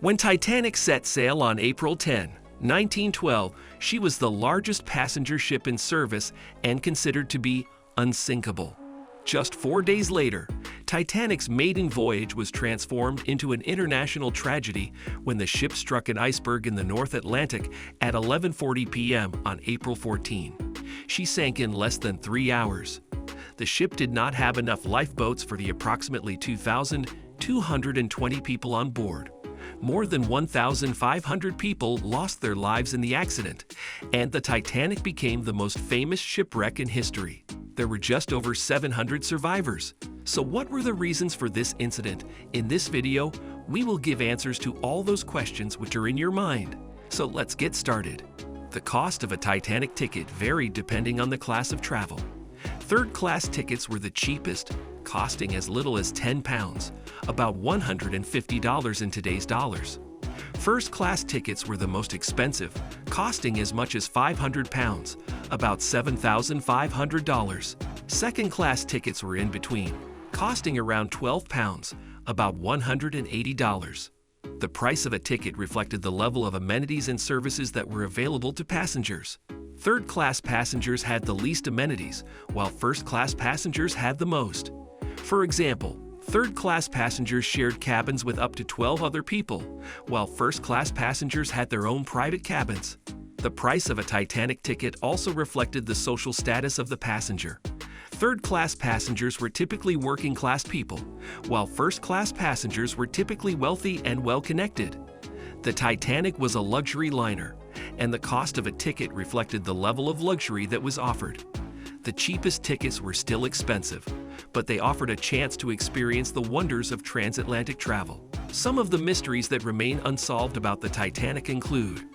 When Titanic set sail on April 10, 1912, she was the largest passenger ship in service and considered to be unsinkable. Just 4 days later, Titanic's maiden voyage was transformed into an international tragedy when the ship struck an iceberg in the North Atlantic at 11:40 p.m. on April 14. She sank in less than 3 hours. The ship did not have enough lifeboats for the approximately 2,220 people on board. More than 1,500 people lost their lives in the accident, and the Titanic became the most famous shipwreck in history. There were just over 700 survivors. So what were the reasons for this incident? In this video, we will give answers to all those questions which are in your mind. So let's get started. The cost of a Titanic ticket varied depending on the class of travel. Third-class tickets were the cheapest, costing as little as £10, about $150 in today's dollars. First-class tickets were the most expensive, costing as much as £500, about $7,500. Second-class tickets were in between, costing around £12, about $180. The price of a ticket reflected the level of amenities and services that were available to passengers. Third-class passengers had the least amenities, while first-class passengers had the most. For example, third-class passengers shared cabins with up to 12 other people, while first-class passengers had their own private cabins. The price of a Titanic ticket also reflected the social status of the passenger. Third-class passengers were typically working-class people, while first-class passengers were typically wealthy and well-connected. The Titanic was a luxury liner, and the cost of a ticket reflected the level of luxury that was offered. The cheapest tickets were still expensive, but they offered a chance to experience the wonders of transatlantic travel. Some of the mysteries that remain unsolved about the Titanic include: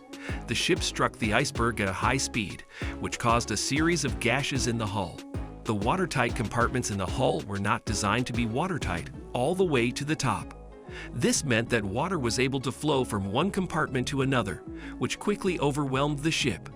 the ship struck the iceberg at a high speed, which caused a series of gashes in the hull. The watertight compartments in the hull were not designed to be watertight all the way to the top. This meant that water was able to flow from one compartment to another, which quickly overwhelmed the ship.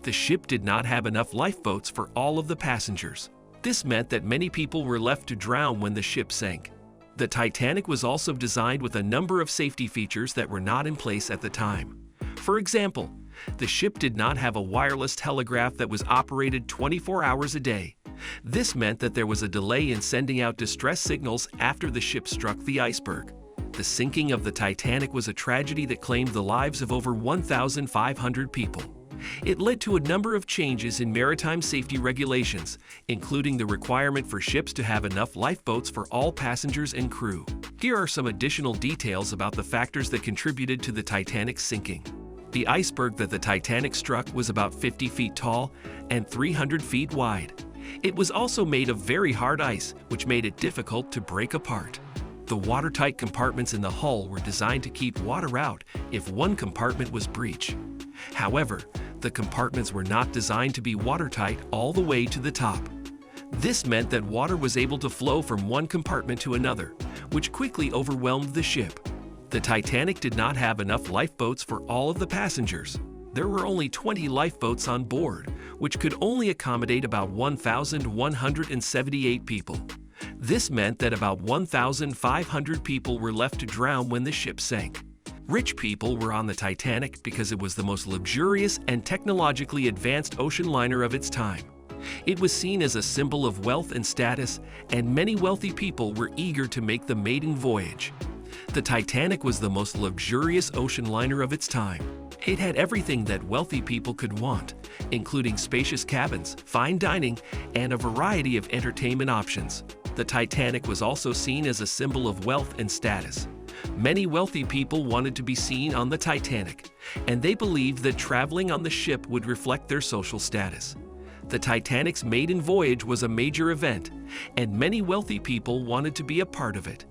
The ship did not have enough lifeboats for all of the passengers. This meant that many people were left to drown when the ship sank. The Titanic was also designed with a number of safety features that were not in place at the time. For example, the ship did not have a wireless telegraph that was operated 24 hours a day. This meant that there was a delay in sending out distress signals after the ship struck the iceberg. The sinking of the Titanic was a tragedy that claimed the lives of over 1,500 people. It led to a number of changes in maritime safety regulations, including the requirement for ships to have enough lifeboats for all passengers and crew. Here are some additional details about the factors that contributed to the Titanic's sinking. The iceberg that the Titanic struck was about 50 feet tall and 300 feet wide. It was also made of very hard ice, which made it difficult to break apart. The watertight compartments in the hull were designed to keep water out if one compartment was breached. However, the compartments were not designed to be watertight all the way to the top. This meant that water was able to flow from one compartment to another, which quickly overwhelmed the ship. The Titanic did not have enough lifeboats for all of the passengers. There were only 20 lifeboats on board, which could only accommodate about 1,178 people. This meant that about 1,500 people were left to drown when the ship sank. Rich people were on the Titanic because it was the most luxurious and technologically advanced ocean liner of its time. It was seen as a symbol of wealth and status, and many wealthy people were eager to make the maiden voyage. The Titanic was the most luxurious ocean liner of its time. It had everything that wealthy people could want, including spacious cabins, fine dining, and a variety of entertainment options. The Titanic was also seen as a symbol of wealth and status. Many wealthy people wanted to be seen on the Titanic, and they believed that traveling on the ship would reflect their social status. The Titanic's maiden voyage was a major event, and many wealthy people wanted to be a part of it.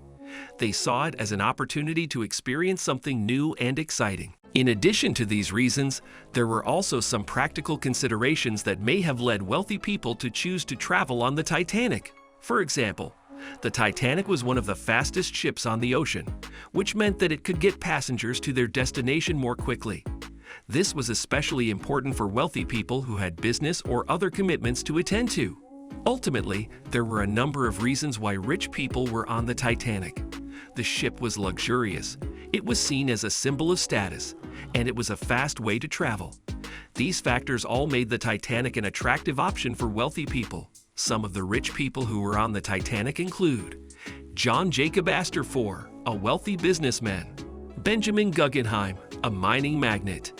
They saw it as an opportunity to experience something new and exciting. In addition to these reasons, there were also some practical considerations that may have led wealthy people to choose to travel on the Titanic. For example, the Titanic was one of the fastest ships on the ocean, which meant that it could get passengers to their destination more quickly. This was especially important for wealthy people who had business or other commitments to attend to. Ultimately, there were a number of reasons why rich people were on the Titanic. The ship was luxurious. It was seen as a symbol of status, and it was a fast way to travel. These factors all made the Titanic an attractive option for wealthy people. Some of the rich people who were on the Titanic include John Jacob Astor IV, a wealthy businessman; Benjamin Guggenheim, a mining magnate;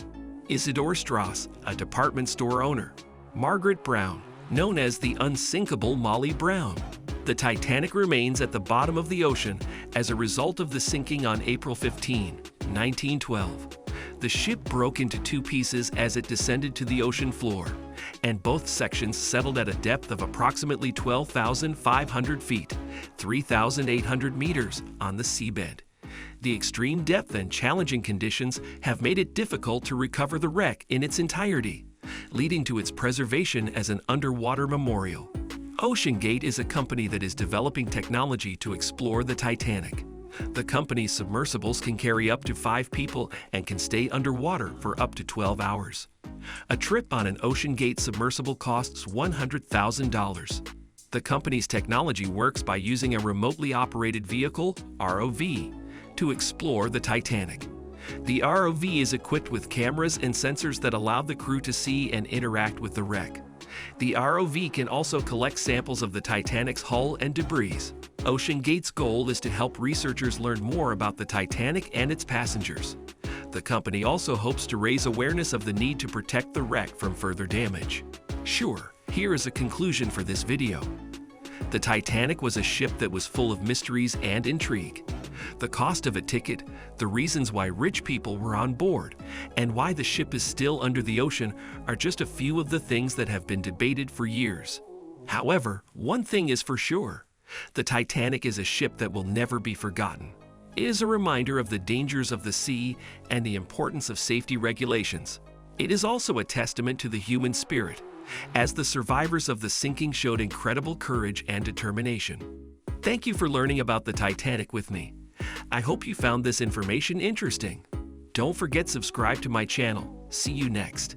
Isidor Strass, a department store owner; Margaret Brown, known as the unsinkable Molly Brown. The Titanic remains at the bottom of the ocean as a result of the sinking on April 15, 1912. The ship broke into two pieces as it descended to the ocean floor, and both sections settled at a depth of approximately 12,500 feet, 3,800 meters on the seabed. The extreme depth and challenging conditions have made it difficult to recover the wreck in its entirety, leading to its preservation as an underwater memorial. OceanGate is a company that is developing technology to explore the Titanic. The company's submersibles can carry up to 5 people and can stay underwater for up to 12 hours. A trip on an OceanGate submersible costs $100,000. The company's technology works by using a remotely operated vehicle, ROV, to explore the Titanic. The ROV is equipped with cameras and sensors that allow the crew to see and interact with the wreck. The ROV can also collect samples of the Titanic's hull and debris. OceanGate's goal is to help researchers learn more about the Titanic and its passengers. The company also hopes to raise awareness of the need to protect the wreck from further damage. Sure, here is a conclusion for this video. The Titanic was a ship that was full of mysteries and intrigue. The cost of a ticket, the reasons why rich people were on board, and why the ship is still under the ocean are just a few of the things that have been debated for years. However, one thing is for sure: the Titanic is a ship that will never be forgotten. It is a reminder of the dangers of the sea and the importance of safety regulations. It is also a testament to the human spirit, as the survivors of the sinking showed incredible courage and determination. Thank you for learning about the Titanic with me. I hope you found this information interesting. Don't forget to subscribe to my channel. See you next.